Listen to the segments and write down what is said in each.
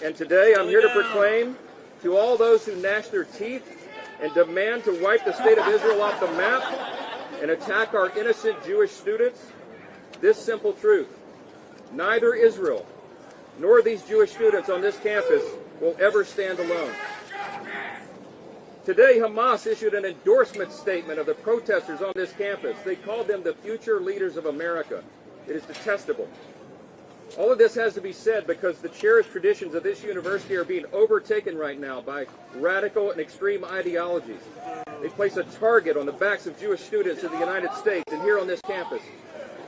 And today I'm here to proclaim to all those who gnash their teeth and demand to wipe the state of Israel off the map and attack our innocent Jewish students this simple truth: neither Israel nor these Jewish students on this campus will ever stand alone. Today, Hamas issued an endorsement statement of the protesters on this campus. They called them the future leaders of America. It is detestable. All of this has to be said because the cherished traditions of this university are being overtaken right now by radical and extreme ideologies. They place a target on the backs of Jewish students in the United States and here on this campus.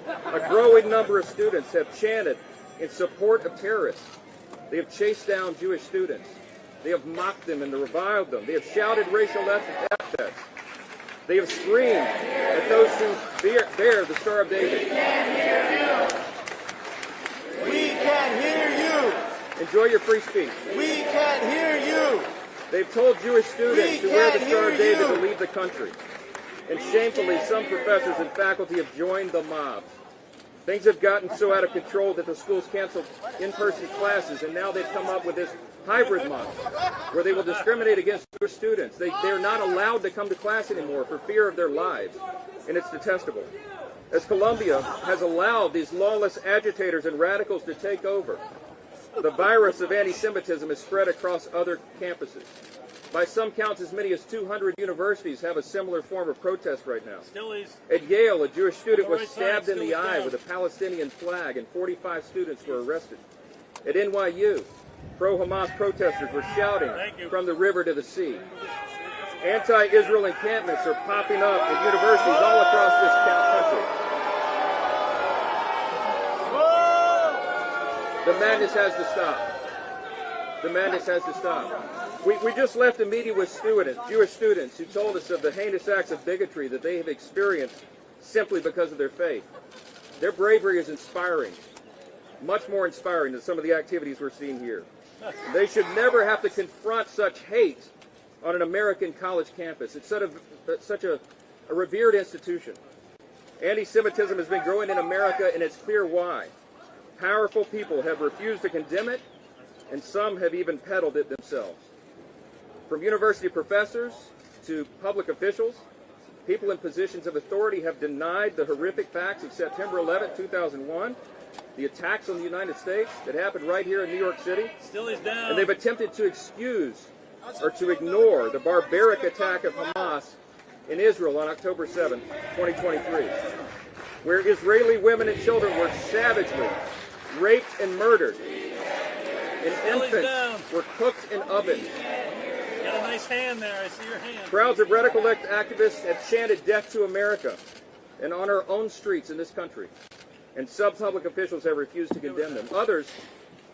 A growing number of students have chanted in support of terrorists. They have chased down Jewish students. They have mocked them and reviled them. They have shouted racial epithets. They have screamed at those who bear the Star of David. We can't hear you. We can't hear you. Enjoy your free speech. We can't hear you. They've told Jewish students who wear the Star of David to leave the country. And shamefully, some professors and faculty have joined the mob. Things have gotten so out of control that the schools canceled in-person classes, and now they've come up with this hybrid model where they will discriminate against Jewish students. They're not allowed to come to class anymore for fear of their lives, and it's detestable. As Columbia has allowed these lawless agitators and radicals to take over, the virus of anti-Semitism is spread across other campuses. By some counts, as many as 200 universities have a similar form of protest right now. Still is. At Yale, a Jewish student was stabbed in the eye with a Palestinian flag, and 45 students were arrested. At NYU, pro-Hamas protesters were shouting from the river to the sea. Anti-Israel encampments are popping up at universities all across this country. The madness has to stop. The madness has to stop. We just left a meeting with students, Jewish students, who told us of the heinous acts of bigotry that they have experienced simply because of their faith. Their bravery is inspiring, much more inspiring than some of the activities we're seeing here. They should never have to confront such hate on an American college campus. It's such a revered institution. Anti-Semitism has been growing in America, and it's clear why. Powerful people have refused to condemn it, and some have even peddled it themselves. From university professors to public officials, people in positions of authority have denied the horrific facts of September 11, 2001, the attacks on the United States that happened right here in New York City. Still is down. And they've attempted to excuse or to ignore the barbaric attack of Hamas in Israel on October 7, 2023, where Israeli women and children were savagely raped and murdered, and infants were cooked in ovens. Got a nice hand there. I see your hand. Crowds of radical activists have chanted death to America and on our own streets in this country, and some public officials have refused to condemn them. Others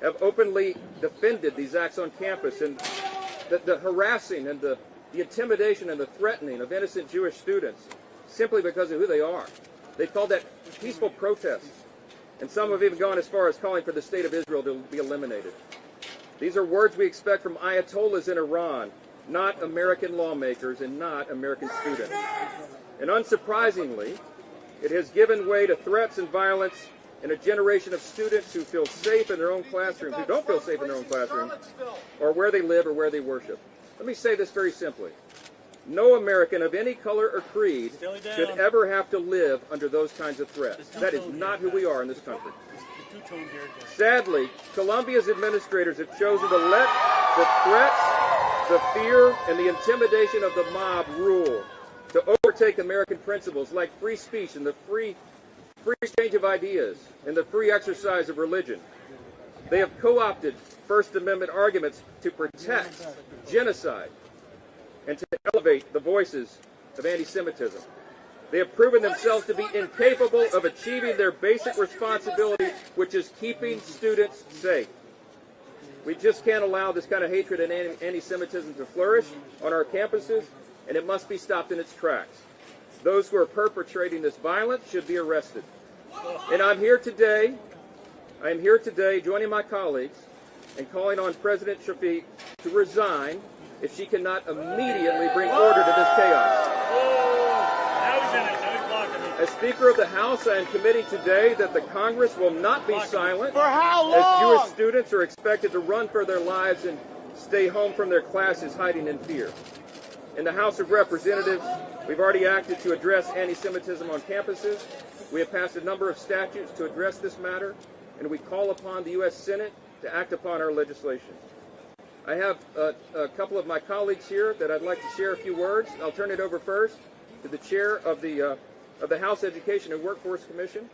have openly defended these acts on campus and the harassing and the intimidation and the threatening of innocent Jewish students simply because of who they are. They've called that peaceful protest, and some have even gone as far as calling for the state of Israel to be eliminated. These are words we expect from ayatollahs in Iran, not American lawmakers and not American students. And unsurprisingly, it has given way to threats and violence in a generation of students who feel safe in their own classrooms, who don't feel safe in their own classrooms, or where they live or where they worship. Let me say this very simply. No American of any color or creed should ever have to live under those kinds of threats. That is not who we are in this country. Sadly, Columbia's administrators have chosen to let the threats, the fear, and the intimidation of the mob rule, to overtake American principles like free speech and the free exchange of ideas and the free exercise of religion. They have co-opted First Amendment arguments to protect genocide and to elevate the voices of anti-Semitism. They have proven themselves to be incapable of achieving their basic responsibility, which is keeping students safe. We just can't allow this kind of hatred and anti-Semitism to flourish on our campuses, and it must be stopped in its tracks. Those who are perpetrating this violence should be arrested. And I'm here today joining my colleagues and calling on President Shafiq to resign if she cannot immediately bring order to this chaos. As Speaker of the House, I am committing today that the Congress will not be silent For how as long? Jewish students are expected to run for their lives and stay home from their classes hiding in fear. In the House of Representatives, we've already acted to address anti-Semitism on campuses. We have passed a number of statutes to address this matter, and we call upon the U.S. Senate to act upon our legislation. I have a couple of my colleagues here that I'd like to share a few words. I'll turn it over first to the chair of the House Education and Workforce Commission,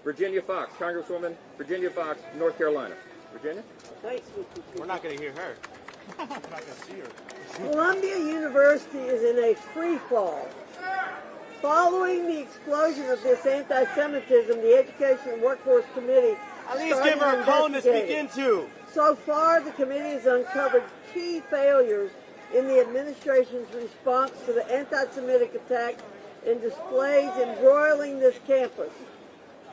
Virginia Fox, Congresswoman Virginia Fox, North Carolina. Virginia? Thanks, We're not going to hear her. We're not going to see her. Columbia University is in a free fall. Following the explosion of this anti-Semitism, the Education and Workforce Committee At least started give her a cone to speak investigating. into. So far, the committee has uncovered key failures in the administration's response to the anti-Semitic attacks and displays embroiling this campus.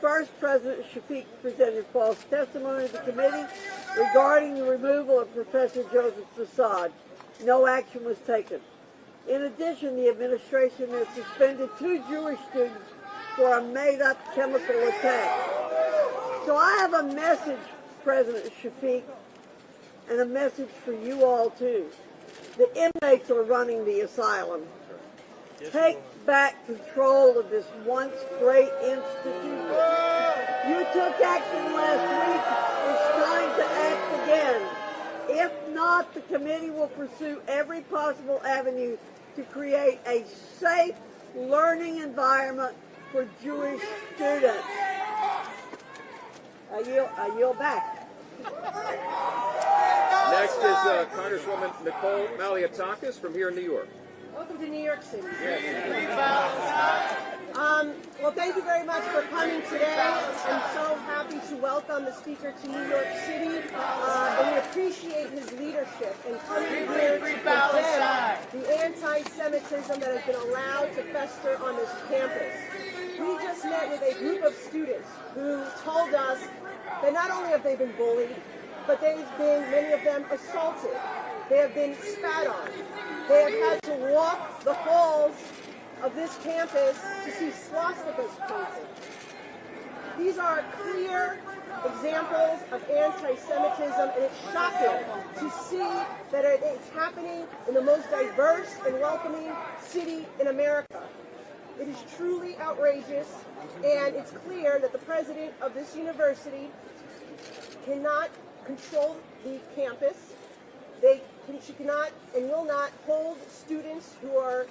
First, President Shafiq presented false testimony to the committee regarding the removal of Professor Joseph Fassad. No action was taken. In addition, the administration has suspended 2 Jewish students for a made-up chemical attack. So I have a message, President Shafiq, and a message for you all too. The inmates are running the asylum. Take back control of this once great institution. You took action last week. It's time to act again. If not, the committee will pursue every possible avenue to create a safe learning environment for Jewish students. I yield back. Next is Congresswoman Nicole Maliotakis from here in New York. Welcome to New York City. Well, thank you very much for coming today. I'm so happy to welcome the Speaker to New York City, and we appreciate his leadership in coming here to condemn the anti-Semitism that has been allowed to fester on this campus. We just met with a group of students who told us that not only have they been bullied, but they've been, many of them, assaulted. They have been spat on. They have had to walk the halls of this campus to see swastikas painted. These are clear examples of anti-Semitism, and it's shocking to see that it's happening in the most diverse and welcoming city in America. It is truly outrageous, and it's clear that the president of this university cannot control the campus. She cannot and will not hold students who are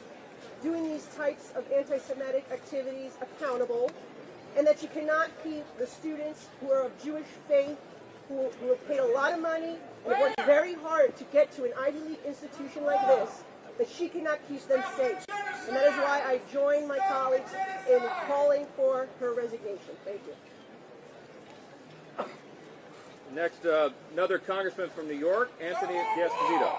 doing these types of anti-Semitic activities accountable, and that she cannot keep the students who are of Jewish faith, who have paid a lot of money and have worked very hard to get to an Ivy League institution like this, that she cannot keep them safe. And that is why I join my colleagues in calling for her resignation. Thank you. Next, another congressman from New York, Anthony D'Esposito.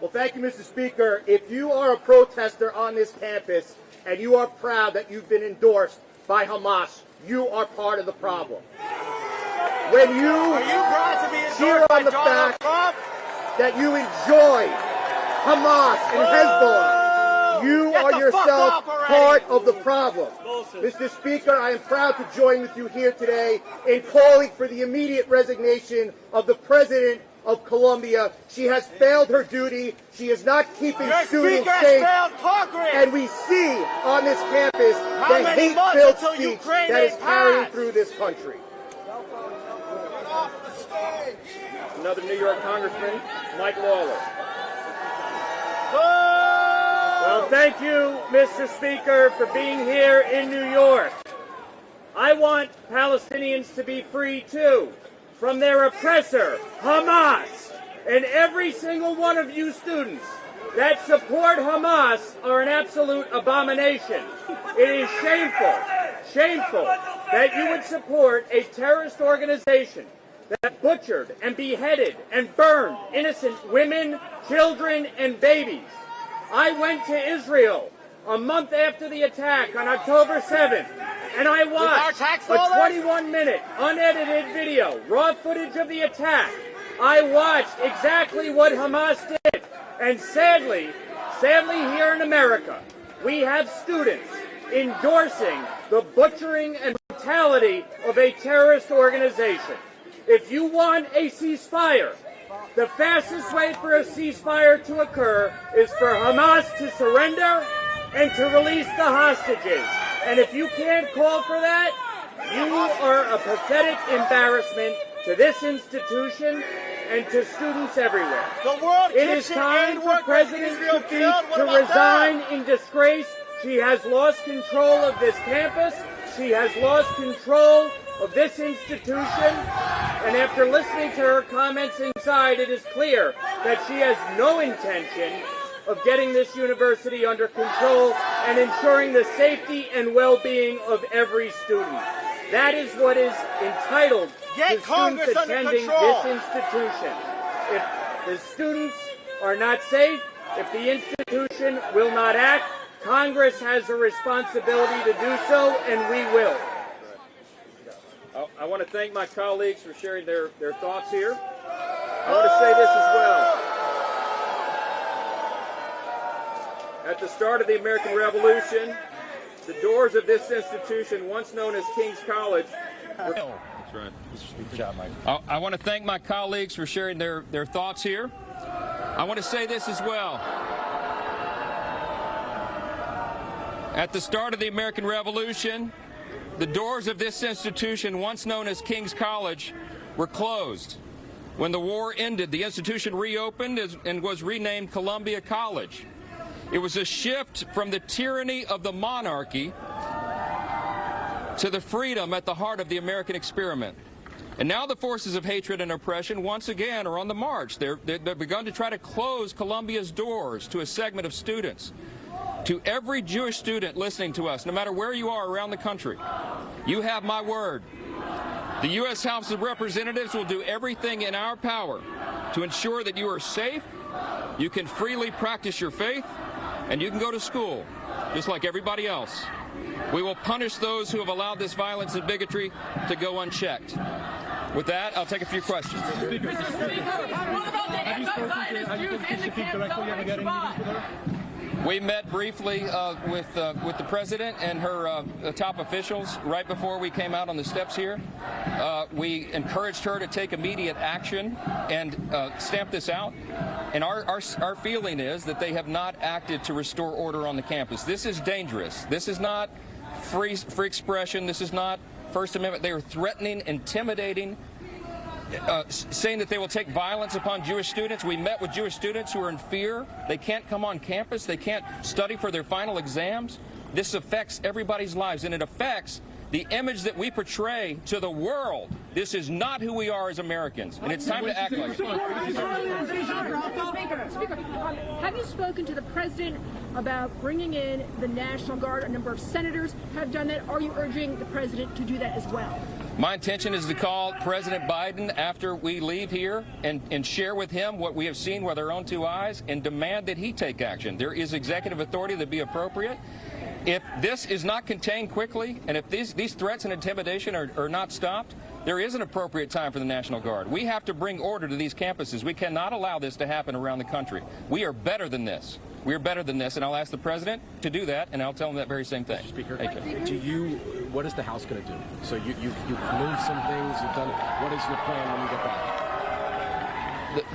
Well, thank you, Mr. Speaker. If you are a protester on this campus and you are proud that you've been endorsed by Hamas, you are part of the problem. When Are you you proud to be cheer endorsed by on the Donald fact Trump? that you enjoy Hamas and Hezbollah, you Get are the yourself fuck off already. part of the problem. Bullshit. Mr. Speaker, I am proud to join with you here today in calling for the immediate resignation of the President of Columbia. She has failed her duty. She is not keeping Your students speaker safe. has failed Congress. And we see on this campus How the many months hate-filled until speech Ukraine that is ain't carrying passed? through this country. Another New York congressman, Mike Lawler. Well, thank you, Mr. Speaker, for being here in New York. I want Palestinians to be free, too, from their oppressor, Hamas. And every single one of you students that support Hamas are an absolute abomination. It is shameful that you would support a terrorist organization that butchered and beheaded and burned innocent women, children, and babies. I went to Israel a month after the attack on October 7th, and I watched a 21-minute unedited video, raw footage of the attack. I watched exactly what Hamas did, and sadly here in America, we have students endorsing the butchering and brutality of a terrorist organization. If you want a ceasefire, the fastest way for a ceasefire to occur is for Hamas to surrender and to release the hostages. And if you can't call for that, you are a pathetic embarrassment to this institution and to students everywhere. It is time for President Shafiq to resign in disgrace. She has lost control of this campus. She has lost control of this institution. And after listening to her comments inside, it is clear that she has no intention of getting this university under control and ensuring the safety and well-being of every student. That is what is entitled to students attending this institution. If the students are not safe, if the institution will not act, Congress has a responsibility to do so, and we will. I want to thank my colleagues for sharing their thoughts here. I want to say this as well. At the start of the American Revolution, the doors of this institution, once known as King's College, were... That's right. Good job, Mike. I want to thank my colleagues for sharing their thoughts here. I want to say this as well. At the start of the American Revolution, the doors of this institution, once known as King's College, were closed. When the war ended, the institution reopened and was renamed Columbia College. It was a shift from the tyranny of the monarchy to the freedom at the heart of the American experiment. And now the forces of hatred and oppression once again are on the march. They've begun to try to close Columbia's doors to a segment of students. To every Jewish student listening to us, no matter where you are around the country, you have my word. The U.S. House of Representatives will do everything in our power to ensure that you are safe, you can freely practice your faith, and you can go to school just like everybody else. We will punish those who have allowed this violence and bigotry to go unchecked. With that, I'll take a few questions. We met briefly with the president and her top officials right before we came out on the steps here. We encouraged her to take immediate action and stamp this out. And our feeling is that they have not acted to restore order on the campus. This is dangerous. This is not free expression. This is not First Amendment. They are threatening, intimidating, saying that they will take violence upon Jewish students. We met with Jewish students who are in fear. They can't come on campus. They can't study for their final exams. This affects everybody's lives, and it affects the image that we portray to the world. This is not who we are as Americans, and it's time to act like it. Speaker, have you spoken to the president about bringing in the National Guard? A number of senators have done that. Are you urging the president to do that as well? My intention is to call President Biden after we leave here and share with him what we have seen with our own two eyes and demand that he take action. There is executive authority that be appropriate. If this is not contained quickly, and if these threats and intimidation are not stopped, there is an appropriate time for the National Guard. We have to bring order to these campuses. We cannot allow this to happen around the country. We are better than this. We are better than this, and I'll ask the president to do that, and I'll tell him that very same thing. Speaker, what is the House going to do? So you've moved some things, you've done. What is your plan when you get back?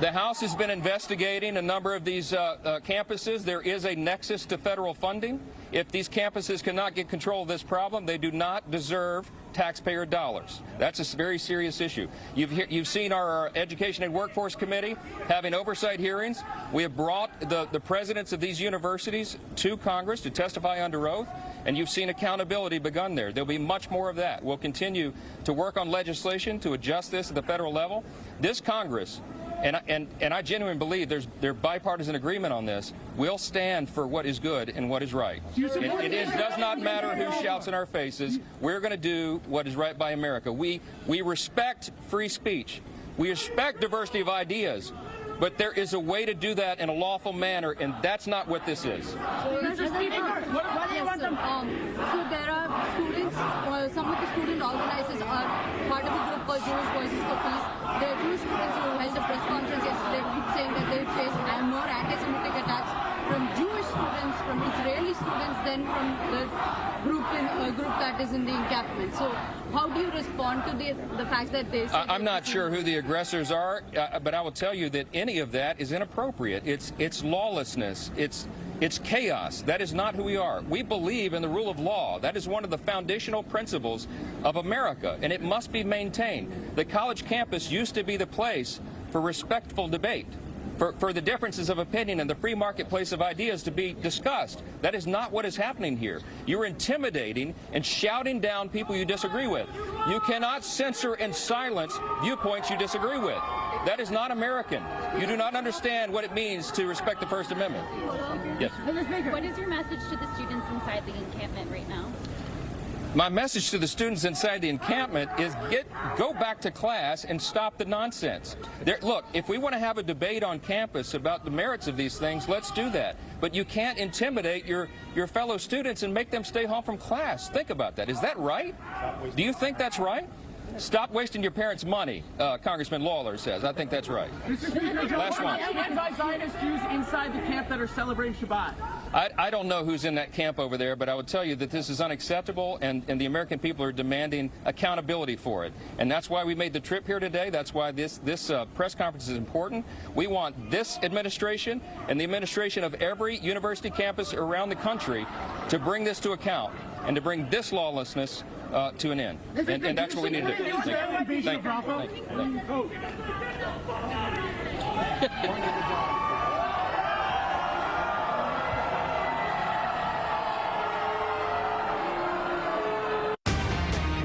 The House has been investigating a number of these campuses. There is a nexus to federal funding. If these campuses cannot get control of this problem, they do not deserve taxpayer dollars. That's a very serious issue. You've seen our Education and Workforce Committee having oversight hearings. We have brought the presidents of these universities to Congress to testify under oath, and you've seen accountability begun there. There'll be much more of that. We'll continue to work on legislation to adjust this at the federal level. This Congress, and I genuinely believe there's bipartisan agreement on this, will stand for what is good and what is right. It does not matter who shouts in our faces. We're going to do what is right by America. We respect free speech. We respect diversity of ideas. But there is a way to do that in a lawful manner, and that's not what this is. So there are students, some of the student organizers are part of a group called Jewish Voices for Peace. There are two students who held a press conference yesterday saying that they face more anti-Semitic attacks from Jewish students, from Israeli students than from the group that is in the encampment. So how do you respond to the fact that they say I'm not sure who the aggressors are, but I will tell you that any of that is inappropriate. It's lawlessness. It's chaos. That is not who we are. We believe in the rule of law. That is one of the foundational principles of America, and it must be maintained. The college campus used to be the place for respectful debate, for the differences of opinion and the free marketplace of ideas to be discussed. That is not what is happening here. You're intimidating and shouting down people you disagree with. You cannot censor and silence viewpoints you disagree with. That is not American. You do not understand what it means to respect the First Amendment. Yes. What is your message to the students inside the encampment right now? My message to the students inside the encampment is go back to class and stop the nonsense. Look, if we want to have a debate on campus about the merits of these things, let's do that. But you can't intimidate your fellow students and make them stay home from class. Think about that. Is that right? Do you think that's right? Stop wasting your parents' money, Congressman Lawler says. I think that's right. Last one. Anti-Zionist Jews inside the camp that are celebrating Shabbat. I don't know who's in that camp over there, but I would tell you that this is unacceptable, and the American people are demanding accountability for it. And that's why we made the trip here today. That's why this press conference is important. We want this administration and the administration of every university campus around the country to bring this to account and to bring this lawlessness to an end. And that's what we need to do. Thank you.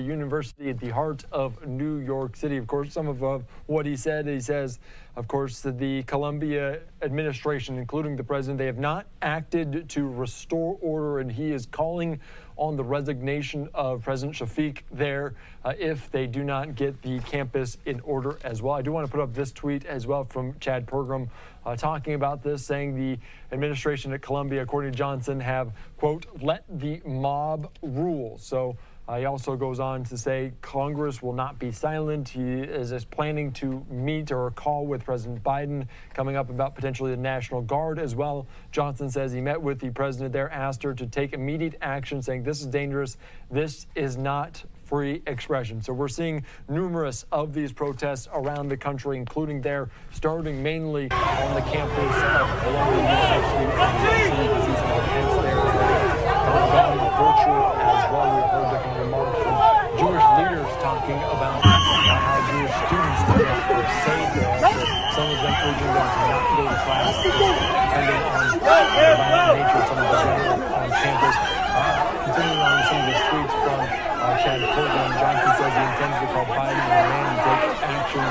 University at the heart of New York City. Of course, some of what he says, of course, that the Columbia administration, including the president, they have not acted to restore order, and he is calling on the resignation of President Shafiq there if they do not get the campus in order as well. I do want to put up this tweet as well from Chad Pergram talking about this, saying the administration at Columbia, according to Johnson, have, quote, let the mob rule. So he also goes on to say Congress will not be silent. He is planning to meet or call with President Biden coming up about potentially the National Guard as well. Johnson says he met with the president there, asked her to take immediate action, saying this is dangerous. This is not free expression. So we're seeing numerous of these protests around the country, including there, starting mainly on the campus of Columbia University. Virtual as well. We've heard different remarks from Jewish leaders talking about how Jewish students are safe there. Some of them urging them to not go to class, depending on the violent nature of some of the rhetoric on campus. Continuing on some of these tweets from Chad Pergram, Johnson says he intends to call Biden and demand to take action.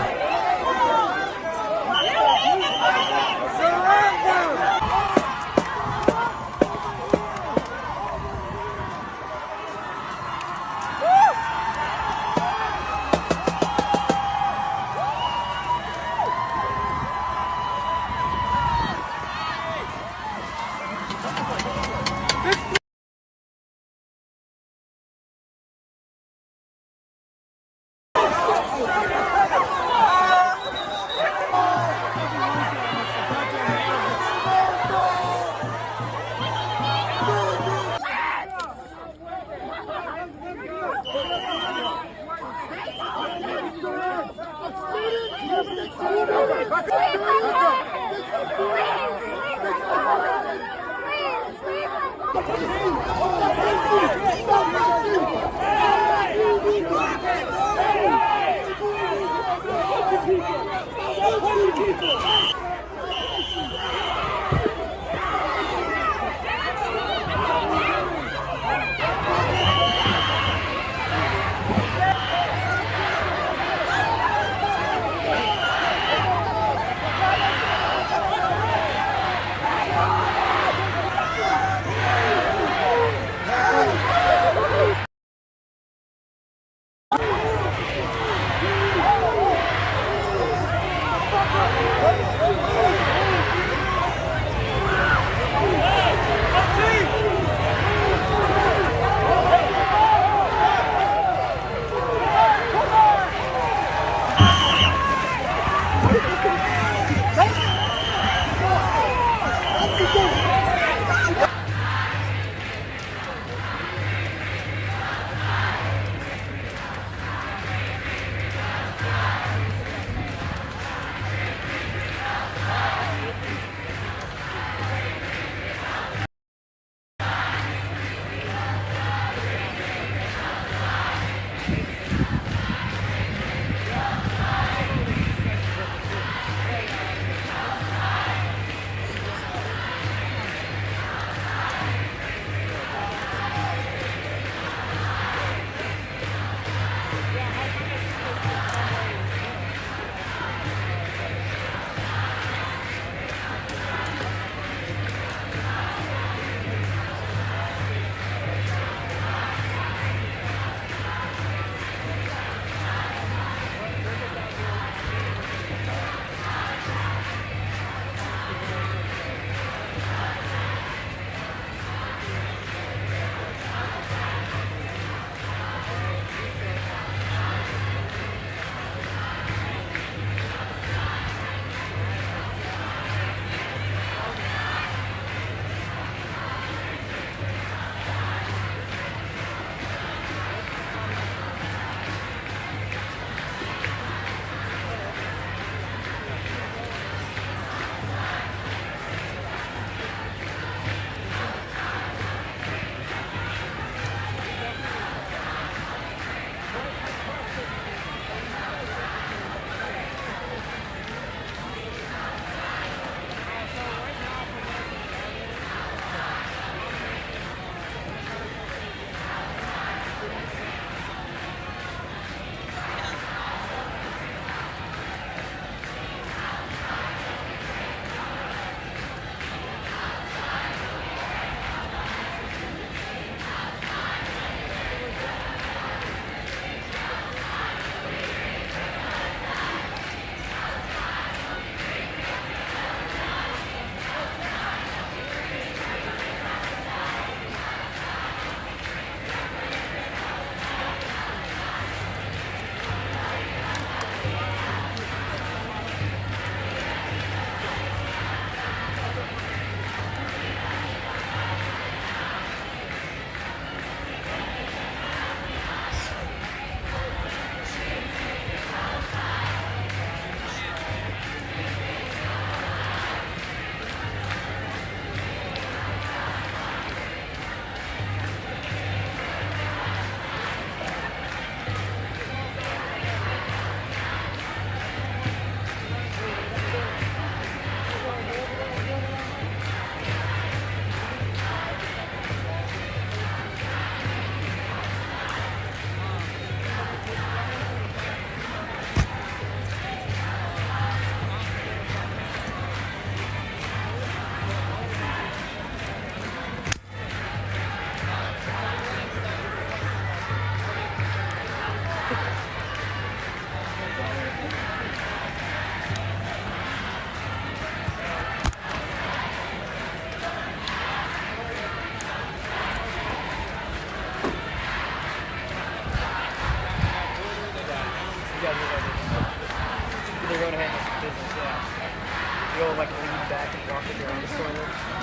you'll like lean back and walk around the toilet.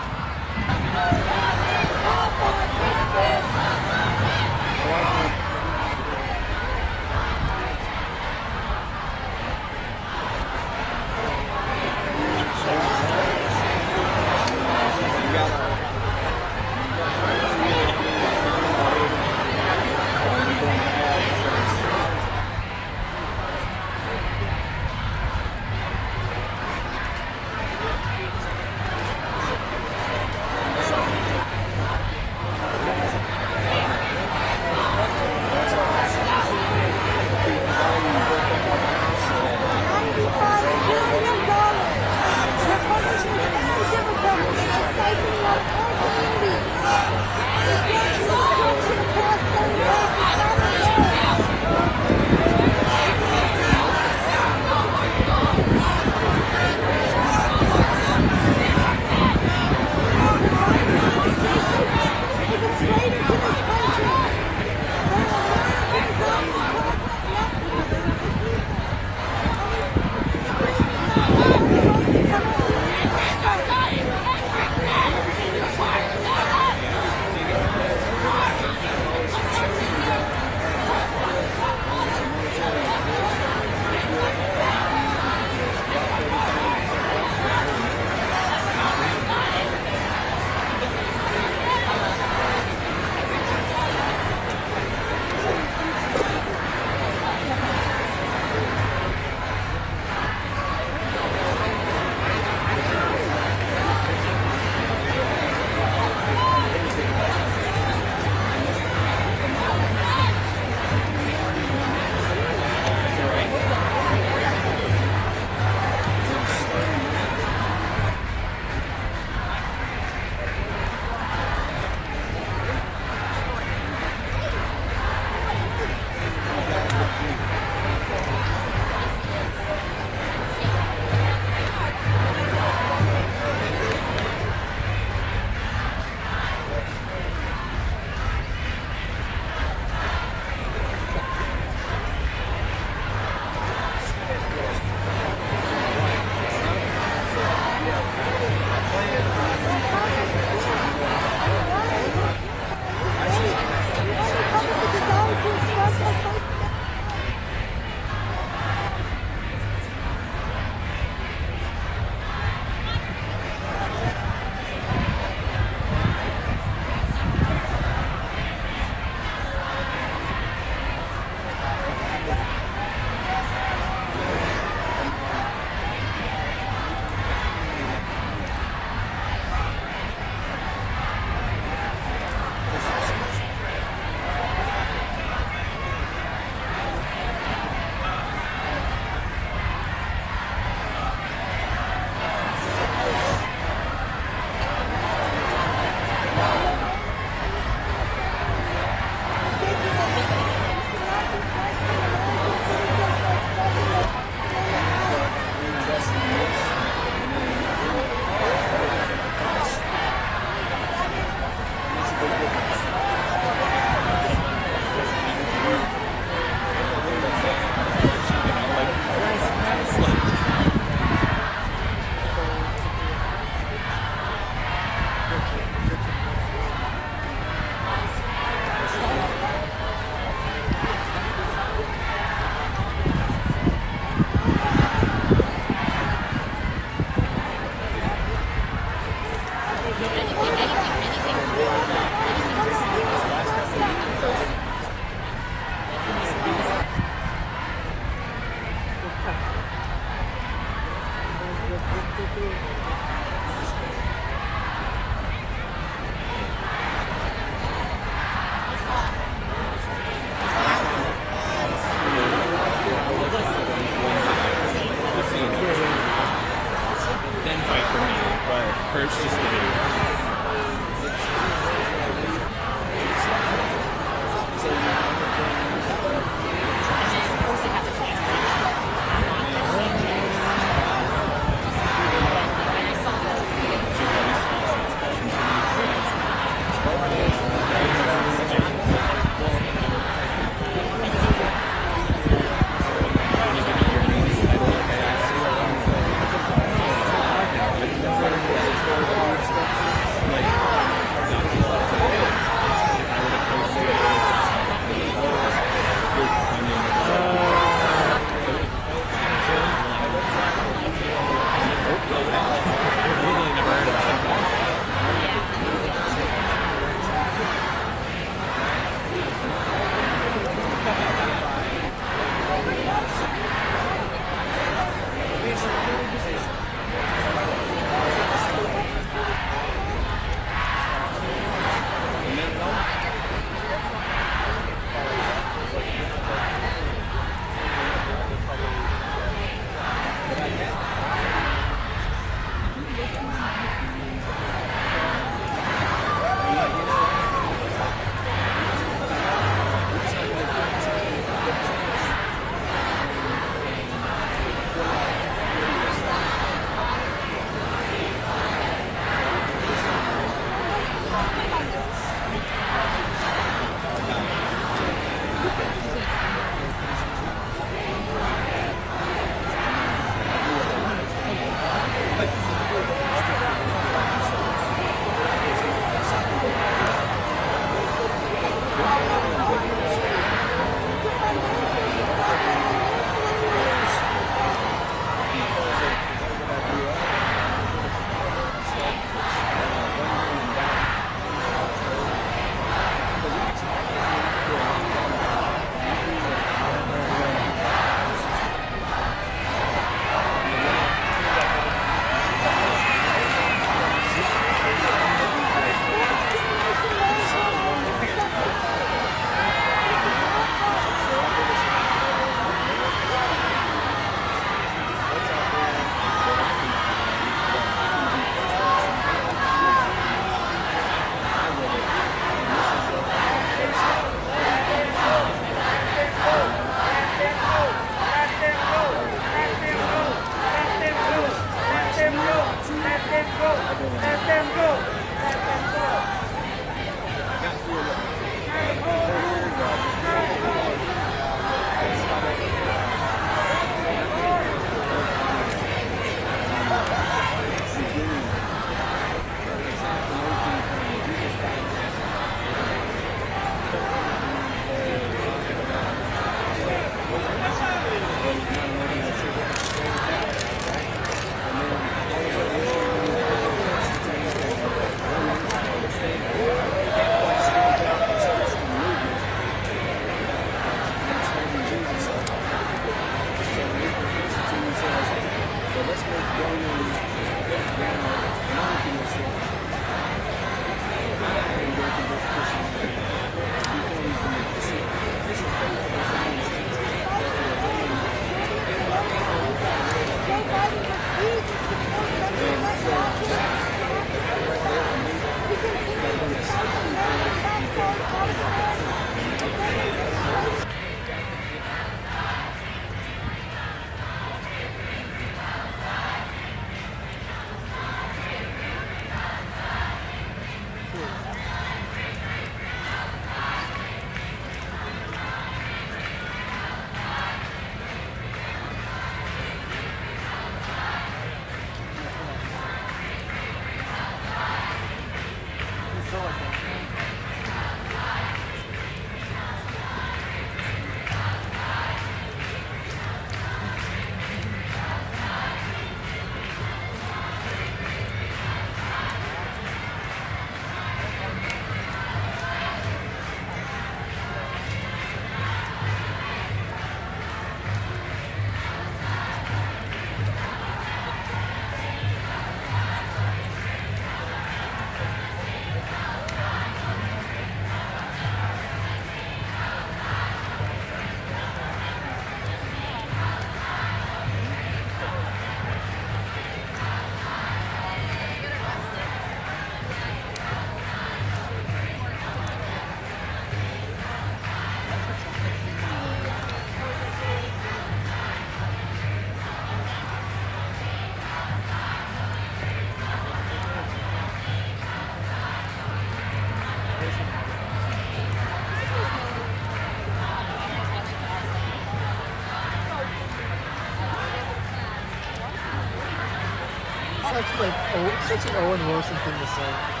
such an Owen Wilson thing to say.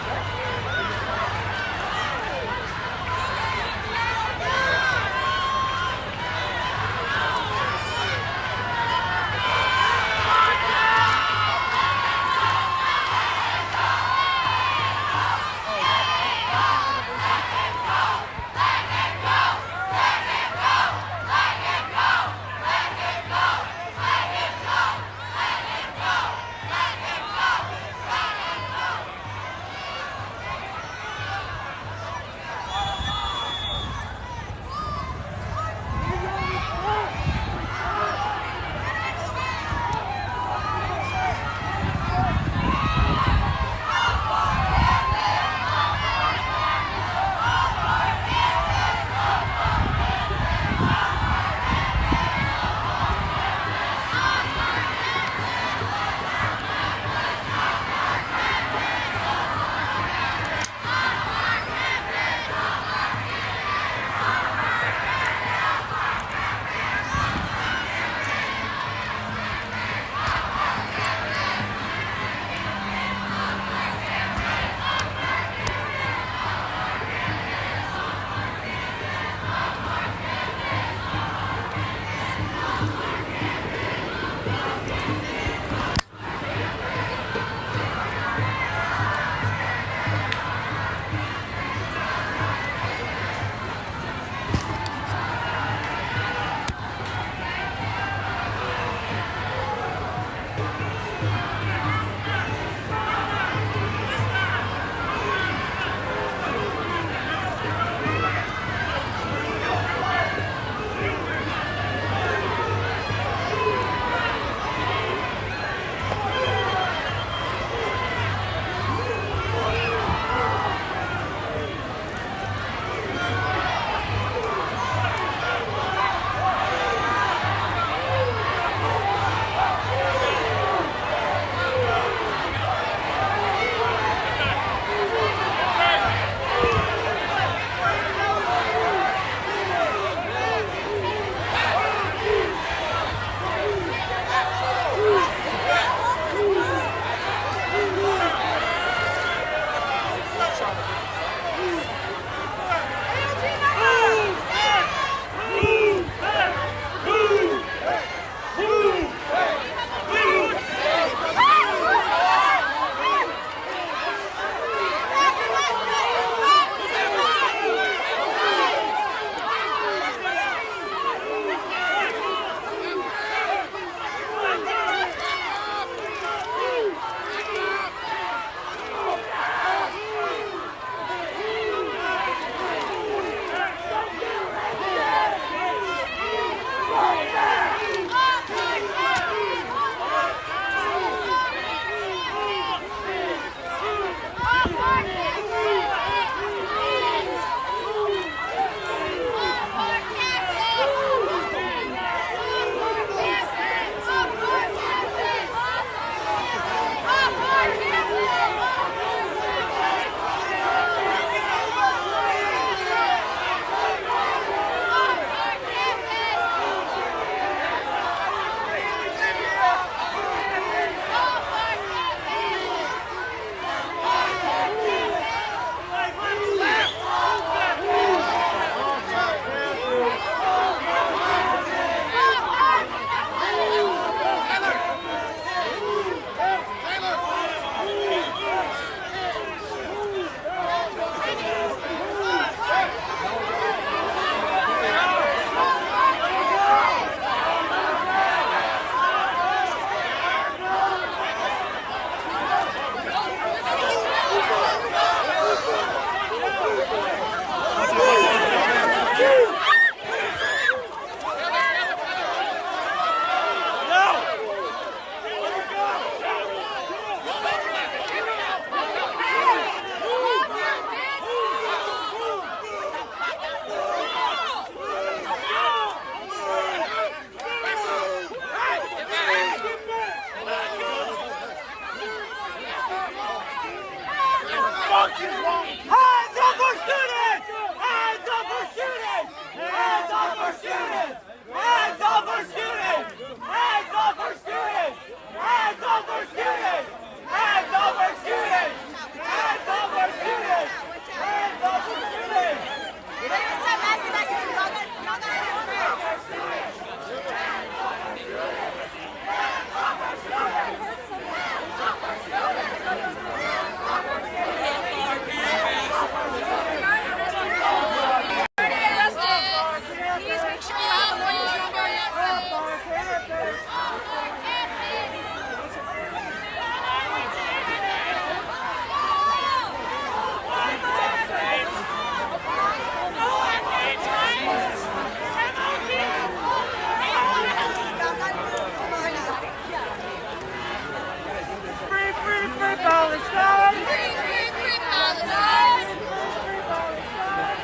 Palestine! Free, free, free Palestine!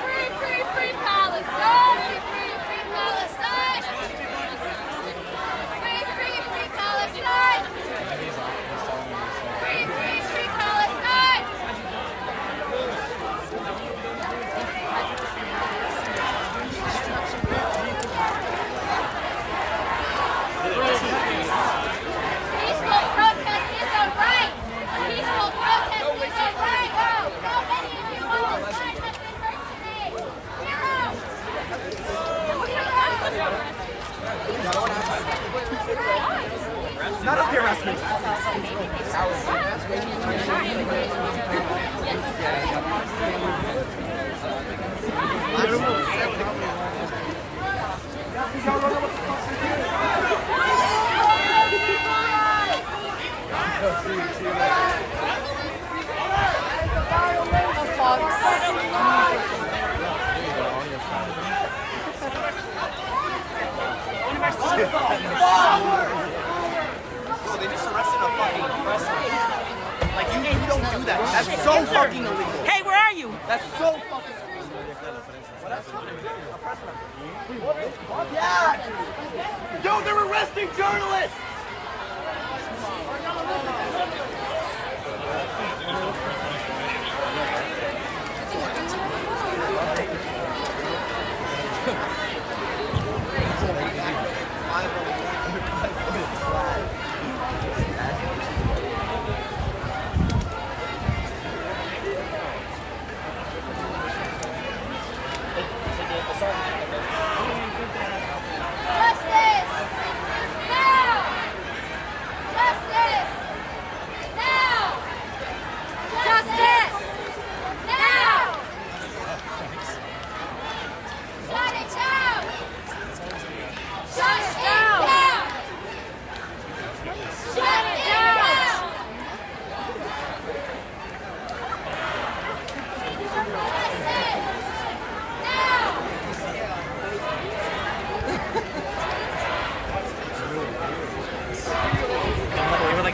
Free, free, free Palestine! Free, free Palestine! Free, free, free Palestine! Free, free, free Palestine! Peaceful protest is a right! Peaceful protest is a right! How many of you on this side have been hurt today? Zero! None of the harassment. So they just arrested a fucking wrestler. Like you don't do that. That's so fucking illegal. Hey, where are you? That's so fucking yeah! Yo, they're arresting journalists!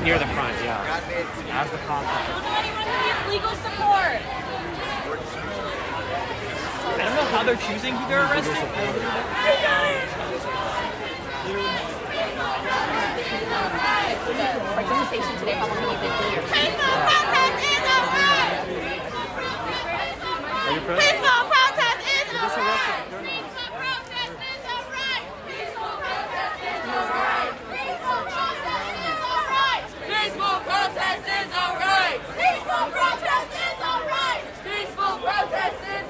Near the front, yeah. As the contact. Anyone who needs legal support. I don't know how they're choosing who they're arresting. Participation today probably even clear. Peaceful protest is a right. Are you present? Peaceful protest is a Just right. arrested. Peaceful protest is a right. Peaceful protest is a right. Peaceful protest is a right. Peaceful protest is a right. Peaceful protest is a right. Peaceful protest is a right. Peaceful protest is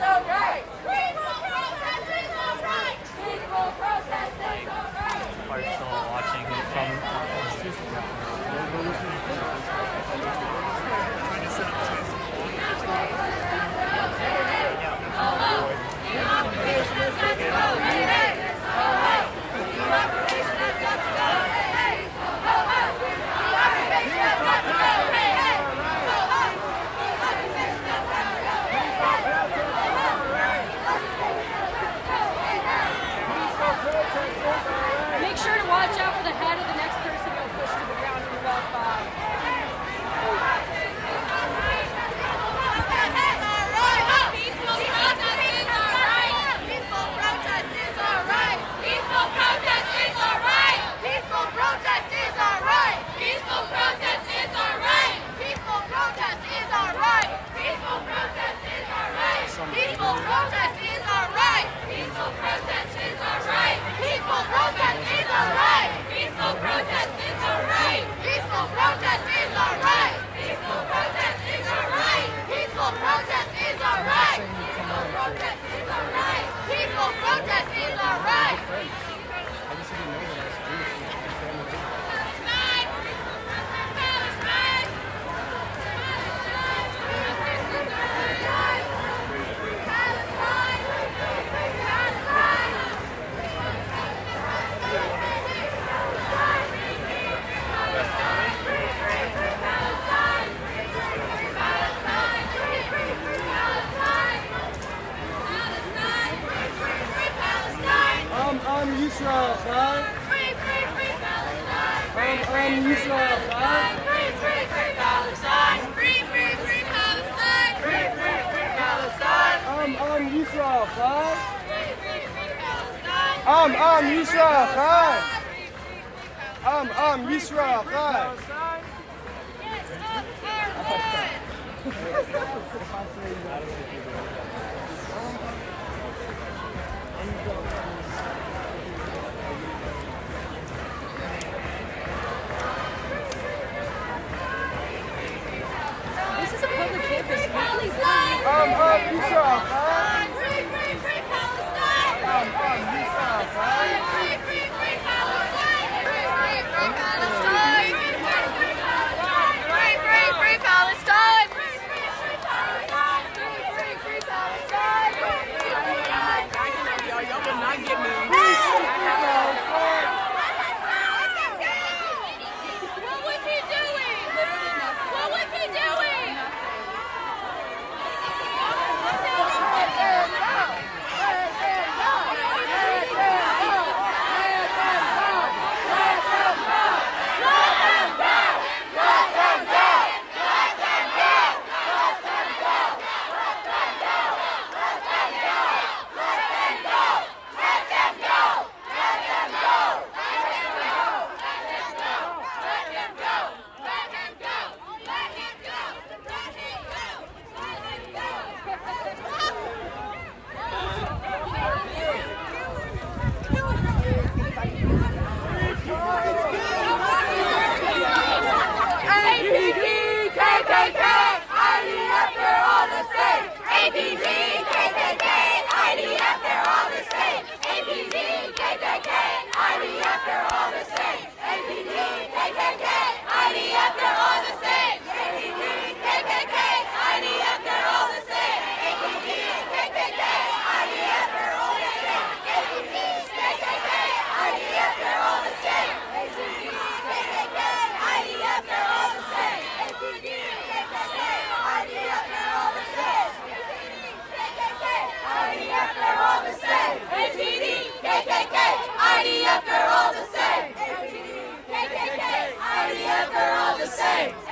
a right. Peaceful protest is a right. Are still watching from. Make sure to watch out for the head of the next person you'll push to the ground when you walk by. Peaceful protest is alright. Peaceful protest is alright. Peaceful protest is alright. Peaceful protest is alright. Peaceful protest is alright. Peaceful protest is alright. Peaceful protest is alright. Peaceful protest is alright. Peaceful protest is alright. Peaceful protest is alright. Peaceful protest is alright. Peaceful protest is alright. Peaceful protest is alright. Peaceful protest is alright. Peaceful protest is alright. Peaceful protest is alright. Palestine! Palestine! I'm Yisrael, right? Free, free, free Palestine! I'm Yisrael, right? Free, free, free Palestine! Free, Yisrael Chai. Yisrael Chai. This is a public campus. Yisrael Chai. Free, free, free Palestine! Yisrael Chai. Free, free, free Palestine! Free, free, free Palestine! Free, free, free Palestine! Free, free, free Palestine! Free, free, free Palestine! Y'all will not get me. What was he doing? What was he doing?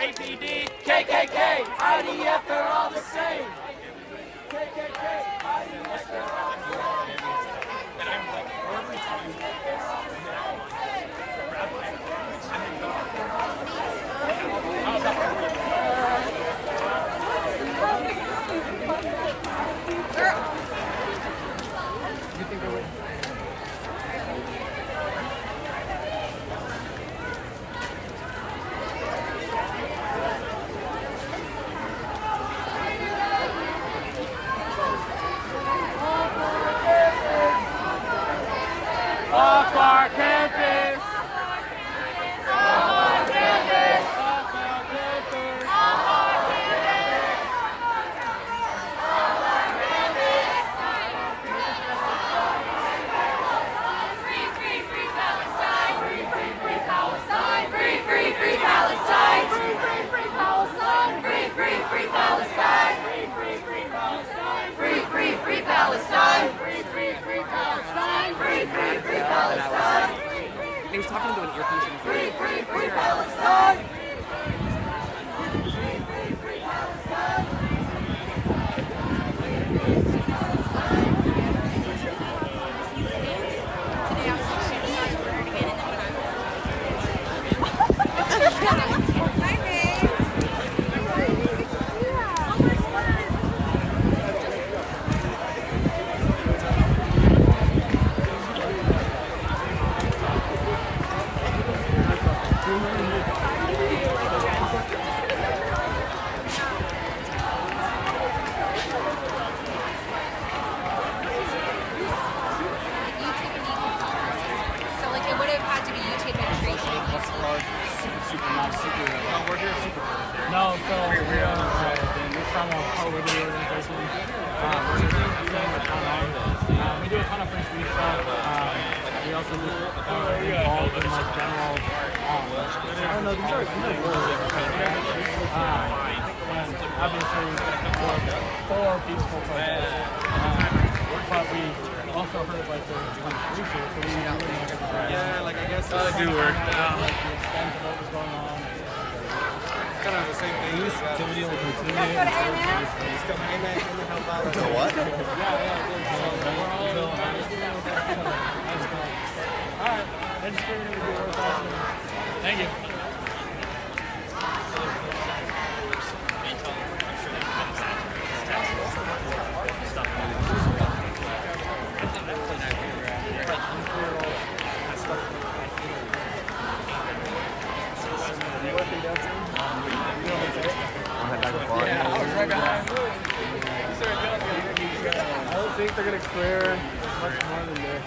APD, KKK, IDF, they're all the same. KKK, IDF, they're all the Off our campus! Off our campus! Off our campus! Off our campus! Off our campus! Free, free, free Palestine! Free, free, free Palestine! Free, free, free Palestine! Free, free, free Palestine! Free, free, free Palestine! Free, free, free Palestine! Free, free, free Palestine! Free, free, free Palestine! Free, free, free Palestine! He was talking into an earpiece. Free, free, free Palestine! No, so this time I'm part of the organization. We do a ton of free speech stuff. We also do involved in like general. I don't know. These are really and obviously for peaceful protests. But we also heard like the research. So yeah, like I guess I do work. Like the extent of what was going on. kind of the same thing. Activity will continue. Let's go to A-Man. Until what? Alright, Thanksgiving will be worth awesome. Thank you. I don't think they're going to clear much more than this.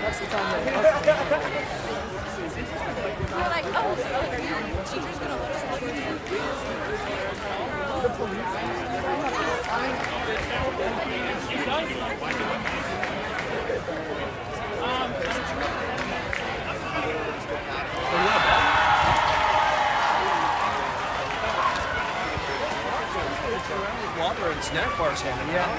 That's the time that We're like, oh, the teacher's gonna let us Water and snack bars handing out.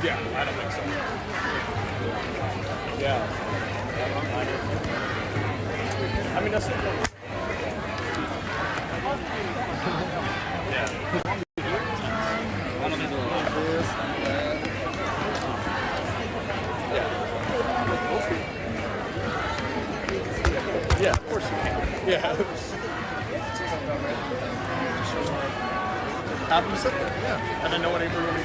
Yeah, I don't think so. Yeah. I mean, that's the thing. Yeah. I don't know. Yeah, of course you can. Yeah. Happened to sit there. Yeah. I didn't know what anybody was.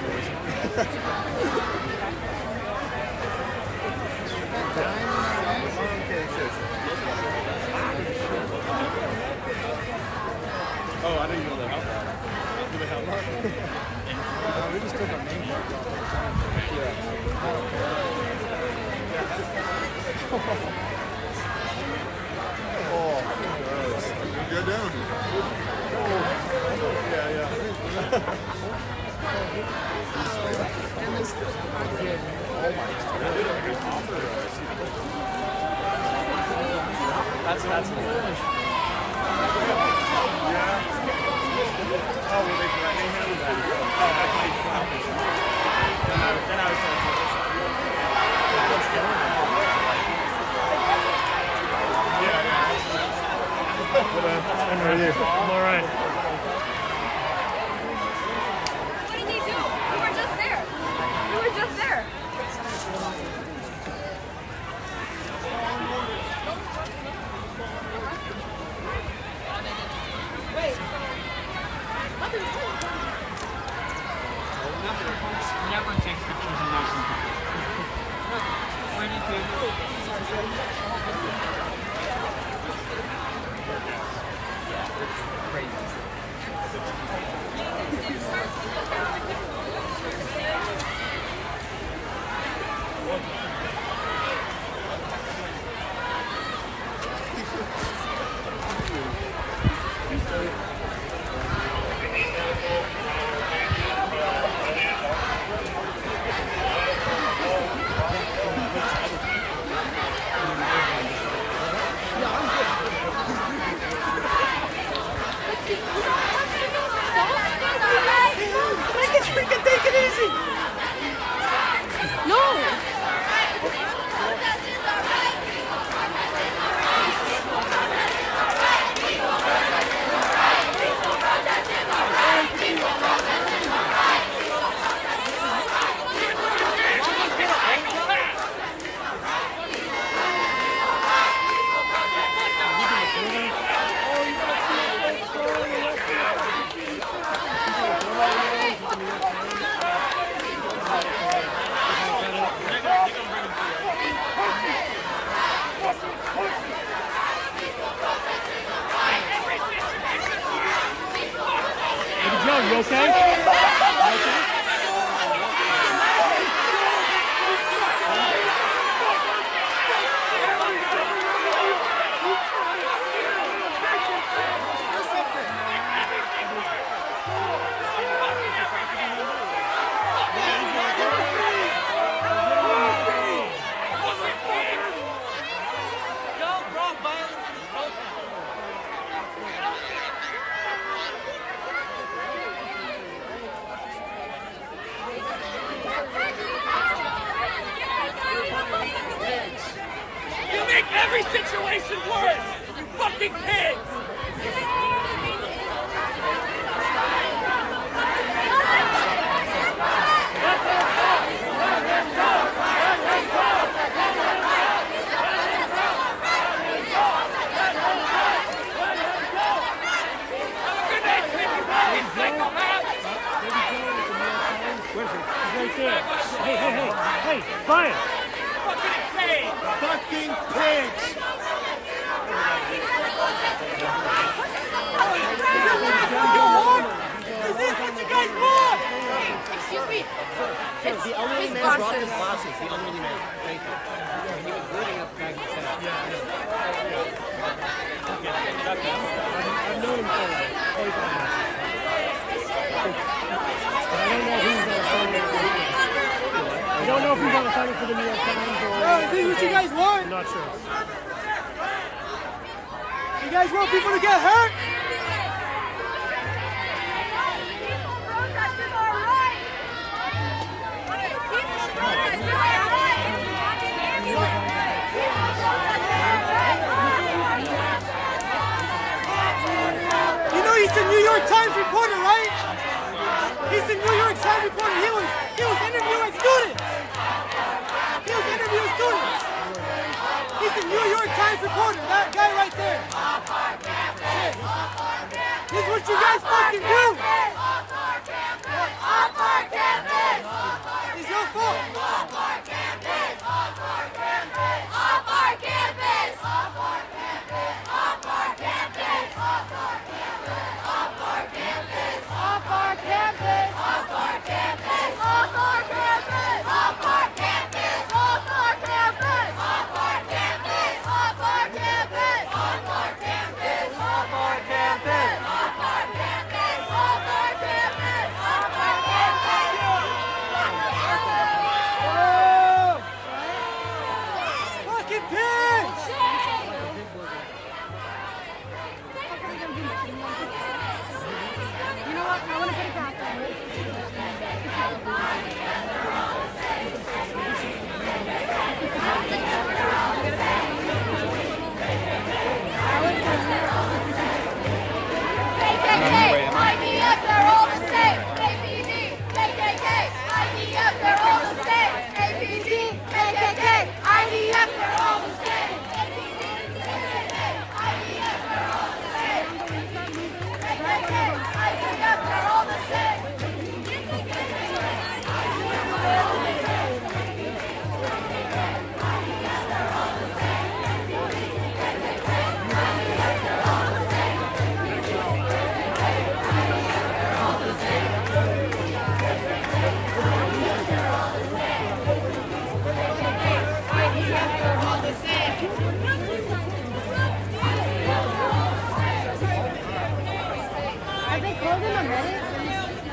Oh, I didn't know they have that. Do they have that? We just took our name mark off the time. Oh, gross. Go down. Yeah, yeah. That's yeah. Oh, well, they handled that. Oh, that's my then I was I'm ready. I'm all right. What did he do? We were just there. We were just there. Take it easy! No! Joe, you okay? You make every situation worse! You fucking pigs! Right there. Hey, Brian! Fucking insane! Fucking pigs! Is this what you guys want? Excuse me. It's the elderly man brought his glasses. The elderly man. Thank you. And he was holding up back his head. I've known him for 45 minutes. I don't know if he's on assignment for the New York Times or... Is this what you guys want? I'm not sure. You guys want people to get hurt? You know he's a New York Times reporter, right? He's a New York Times reporter. He was interviewing students. He was interviewing students. He's a New York Times reporter. That guy right there. Shit. This is what you guys fucking do. Off our campus. It's your fault. Off our campus. Off our campus. Off our campus. Off our campus. Off our campus. Off our campus. Off our campus. Off our campus. Off our campus. Off our campus. Off our campus. Off our campus. Off our campus. Off our campus.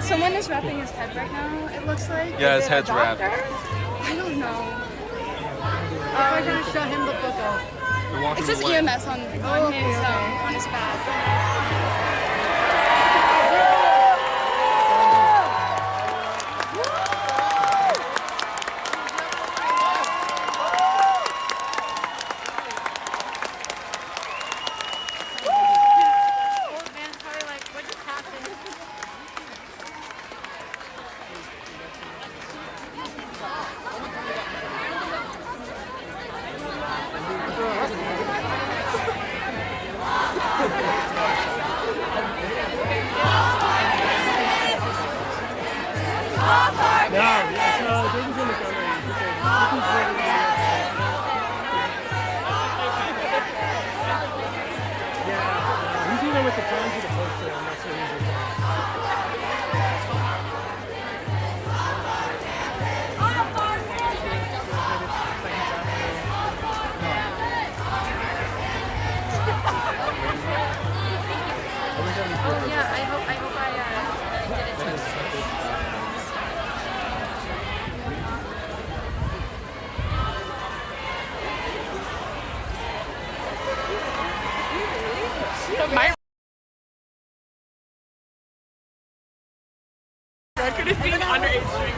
Someone is wrapping his head right now, it looks like. Yeah, his head's wrapped. I don't know. We're going to show him the photo. It says EMS on his back. He's either with the Times or the Post today. I'm not sure who's with Oh yeah, I hope I did it too. My record is being underage drink.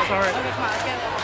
Sorry. Okay, come on, let's get it.